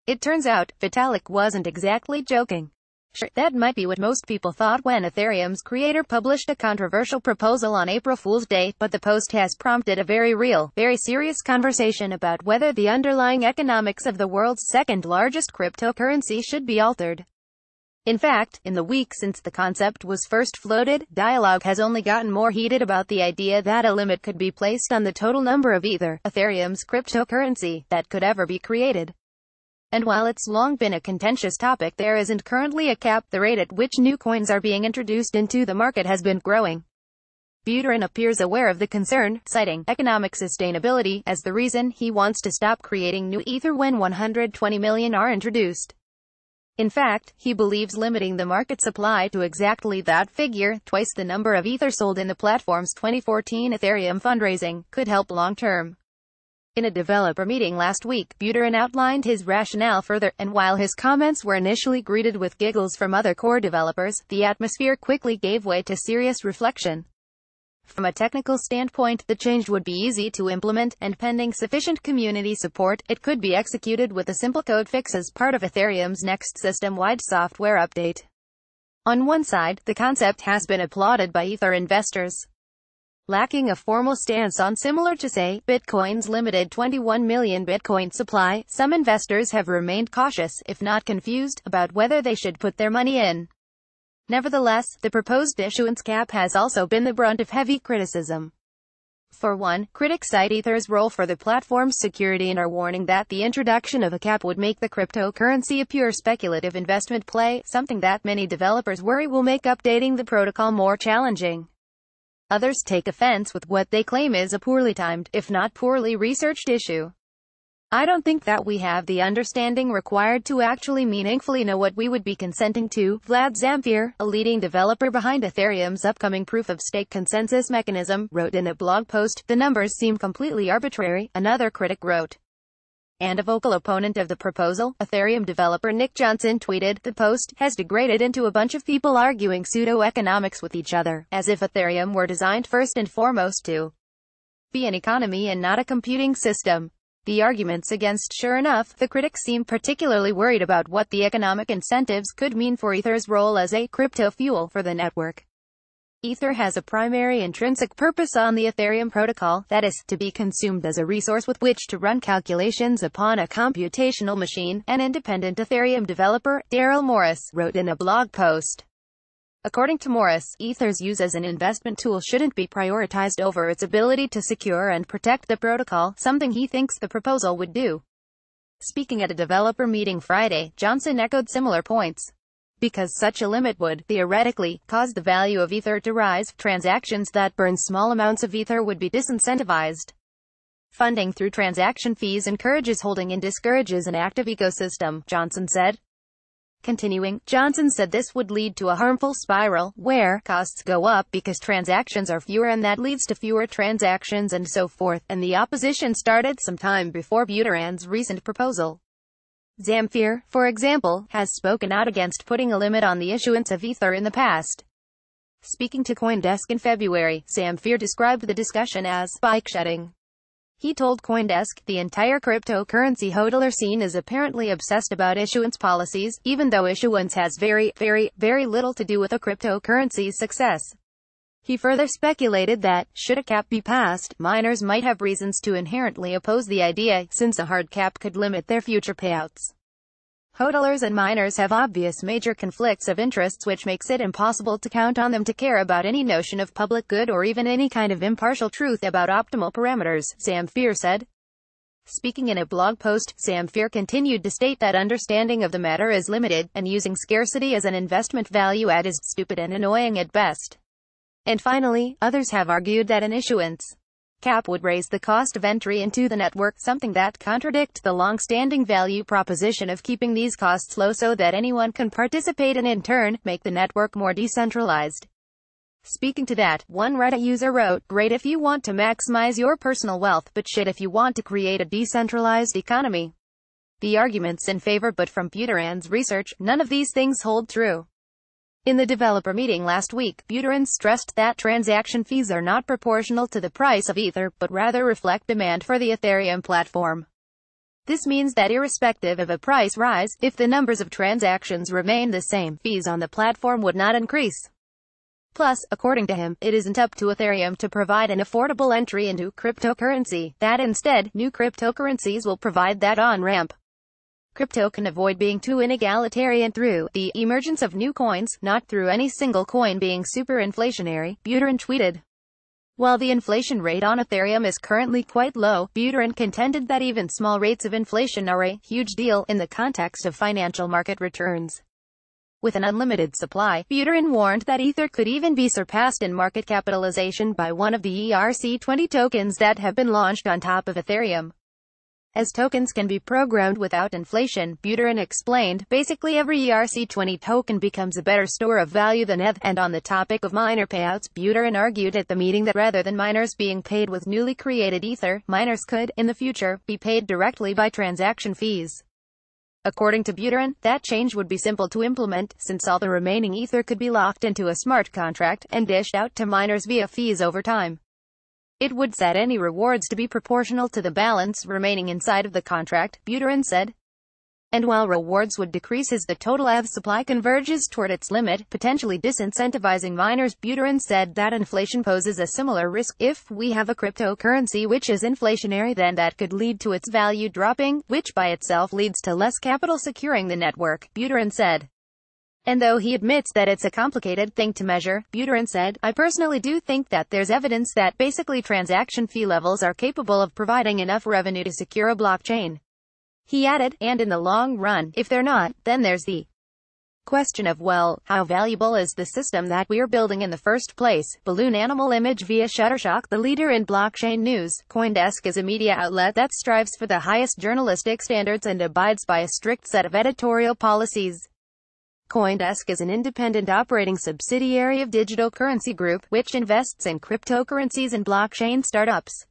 It turns out, Vitalik wasn't exactly joking. Sure, that might be what most people thought when Ethereum's creator published a controversial proposal on April Fool's Day, but the post has prompted a very real, very serious conversation about whether the underlying economics of the world's second-largest cryptocurrency should be altered. In fact, in the week since the concept was first floated, dialogue has only gotten more heated about the idea that a limit could be placed on the total number of Ether, Ethereum's cryptocurrency, that could ever be created. And while it's long been a contentious topic, there isn't currently a cap. The rate at which new coins are being introduced into the market has been growing. Buterin appears aware of the concern, citing economic sustainability as the reason he wants to stop creating new Ether when 120 million are introduced. In fact, he believes limiting the market supply to exactly that figure, twice the number of Ether sold in the platform's 2014 Ethereum fundraising, could help long-term. In a developer meeting last week, Buterin outlined his rationale further, and while his comments were initially greeted with giggles from other core developers, the atmosphere quickly gave way to serious reflection. From a technical standpoint, the change would be easy to implement, and pending sufficient community support, it could be executed with a simple code fix as part of Ethereum's next system-wide software update. On one side, the concept has been applauded by Ether investors. Lacking a formal stance on, similar to say, Bitcoin's limited 21 million Bitcoin supply, some investors have remained cautious, if not confused, about whether they should put their money in. Nevertheless, the proposed issuance cap has also been the brunt of heavy criticism. For one, critics cite Ether's role for the platform's security and are warning that the introduction of a cap would make the cryptocurrency a pure speculative investment play, something that many developers worry will make updating the protocol more challenging. Others take offense with what they claim is a poorly timed, if not poorly researched issue. I don't think that we have the understanding required to actually meaningfully know what we would be consenting to, Vlad Zamfir, a leading developer behind Ethereum's upcoming proof-of-stake consensus mechanism, wrote in a blog post. The numbers seem completely arbitrary, another critic wrote. And a vocal opponent of the proposal, Ethereum developer Nick Johnson, tweeted, "The post has degraded into a bunch of people arguing pseudo-economics with each other, as if Ethereum were designed first and foremost to be an economy and not a computing system." The arguments against. Sure enough, the critics seem particularly worried about what the economic incentives could mean for Ether's role as a crypto fuel for the network. Ether has a primary intrinsic purpose on the Ethereum protocol, that is, to be consumed as a resource with which to run calculations upon a computational machine, an independent Ethereum developer, Daryl Morris, wrote in a blog post. According to Morris, Ether's use as an investment tool shouldn't be prioritized over its ability to secure and protect the protocol, something he thinks the proposal would do. Speaking at a developer meeting Friday, Johnson echoed similar points. Because such a limit would, theoretically, cause the value of Ether to rise, transactions that burn small amounts of Ether would be disincentivized. Funding through transaction fees encourages holding and discourages an active ecosystem, Johnson said. Continuing, Johnson said this would lead to a harmful spiral, where costs go up because transactions are fewer and that leads to fewer transactions and so forth, and the opposition started some time before Buterin's recent proposal. Zamfir, for example, has spoken out against putting a limit on the issuance of Ether in the past. Speaking to CoinDesk in February, Zamfir described the discussion as bike shedding. He told CoinDesk, the entire cryptocurrency hodler scene is apparently obsessed about issuance policies, even though issuance has very little to do with a cryptocurrency's success. He further speculated that, should a cap be passed, miners might have reasons to inherently oppose the idea, since a hard cap could limit their future payouts. Hodlers and miners have obvious major conflicts of interests which makes it impossible to count on them to care about any notion of public good or even any kind of impartial truth about optimal parameters, Zamfir said. Speaking in a blog post, Zamfir continued to state that understanding of the matter is limited, and using scarcity as an investment value add is stupid and annoying at best. And finally, others have argued that an issuance cap would raise the cost of entry into the network, something that contradicts the long-standing value proposition of keeping these costs low so that anyone can participate and in turn, make the network more decentralized. Speaking to that, one Reddit user wrote, "Great if you want to maximize your personal wealth, but shit if you want to create a decentralized economy." The arguments in favor, but from Buterin's research, none of these things hold true. In the developer meeting last week, Buterin stressed that transaction fees are not proportional to the price of Ether, but rather reflect demand for the Ethereum platform. This means that irrespective of a price rise, if the numbers of transactions remain the same, fees on the platform would not increase. Plus, according to him, it isn't up to Ethereum to provide an affordable entry into cryptocurrency, that instead, new cryptocurrencies will provide that on-ramp. Crypto can avoid being too inegalitarian through the emergence of new coins, not through any single coin being super-inflationary, Buterin tweeted. While the inflation rate on Ethereum is currently quite low, Buterin contended that even small rates of inflation are a huge deal in the context of financial market returns. With an unlimited supply, Buterin warned that Ether could even be surpassed in market capitalization by one of the ERC-20 tokens that have been launched on top of Ethereum. As tokens can be programmed without inflation, Buterin explained, basically every ERC-20 token becomes a better store of value than ETH. And on the topic of miner payouts, Buterin argued at the meeting that rather than miners being paid with newly created Ether, miners could, in the future, be paid directly by transaction fees. According to Buterin, that change would be simple to implement, since all the remaining Ether could be locked into a smart contract, and dished out to miners via fees over time. It would set any rewards to be proportional to the balance remaining inside of the contract, Buterin said. And while rewards would decrease as the total ETH supply converges toward its limit, potentially disincentivizing miners, Buterin said that inflation poses a similar risk. If we have a cryptocurrency which is inflationary, then that could lead to its value dropping, which by itself leads to less capital securing the network, Buterin said. And though he admits that it's a complicated thing to measure, Buterin said, I personally do think that there's evidence that basically transaction fee levels are capable of providing enough revenue to secure a blockchain. He added, and in the long run, if they're not, then there's the question of, well, how valuable is the system that we're building in the first place? Balloon animal image via Shutterstock. The leader in blockchain news, CoinDesk is a media outlet that strives for the highest journalistic standards and abides by a strict set of editorial policies. CoinDesk is an independent operating subsidiary of Digital Currency Group, which invests in cryptocurrencies and blockchain startups.